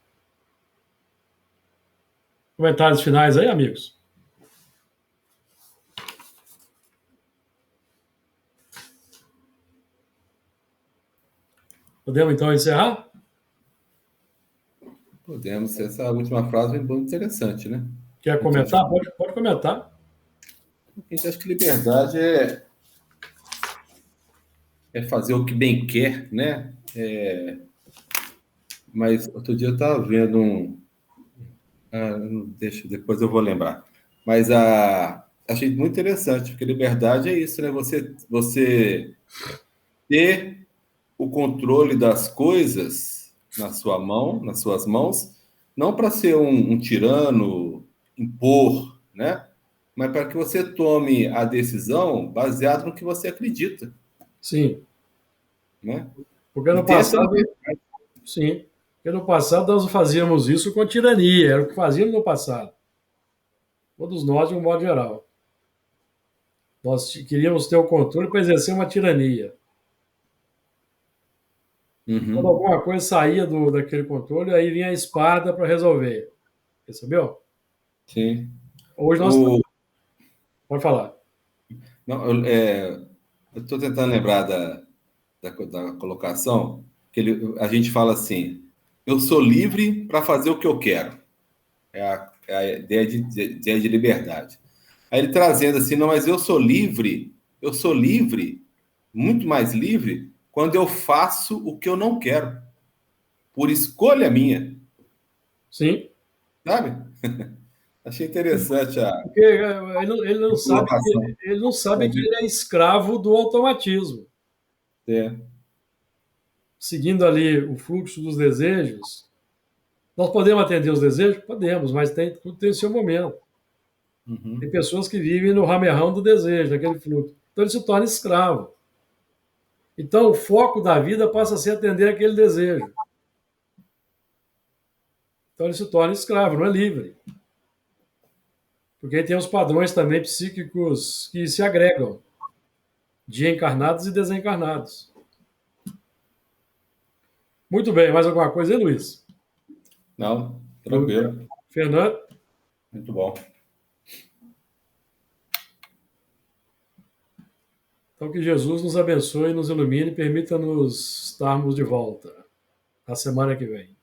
Comentários finais aí, amigos? Podemos então encerrar? Podemos. Podemos. Essa última frase é muito interessante, né? Quer comentar? Pode comentar. A gente acha que liberdade é fazer o que bem quer, né? Mas outro dia eu estava vendo deixa, depois eu vou lembrar. Mas achei muito interessante, porque liberdade é isso, né? Você ter o controle das coisas na sua mão, nas suas mãos, não para ser um tirano, impor, né? Mas para que você tome a decisão baseado no que você acredita. Sim. Né? Porque no passado, sim. Porque no passado nós fazíamos isso com tirania, era o que fazíamos no passado. Todos nós, de um modo geral. Nós queríamos ter o controle para exercer uma tirania. Quando alguma coisa saía daquele controle, aí vinha a espada para resolver. Percebeu? Sim. Hoje nós... Pode falar. Não, eu estou tentando lembrar da colocação, que a gente fala assim, eu sou livre para fazer o que eu quero. É a ideia de liberdade. Aí ele trazendo assim, não, mas eu sou livre, muito mais livre, quando eu faço o que eu não quero. Por escolha minha. Sim. Sabe? Achei interessante Porque ele não sabe que ele é escravo do automatismo. Seguindo ali o fluxo dos desejos, nós podemos atender os desejos? Podemos, mas tudo tem o seu momento. Tem pessoas que vivem no ramerrão do desejo, naquele fluxo. Então ele se torna escravo. Então o foco da vida passa a ser atender aquele desejo. Então ele se torna escravo, não é livre. Porque aí tem os padrões também psíquicos que se agregam, de encarnados e desencarnados. Muito bem, mais alguma coisa aí, Luiz? Não, tranquilo. Fernando? Muito bom. Então que Jesus nos abençoe, nos ilumine e permita-nos estarmos de volta na semana que vem.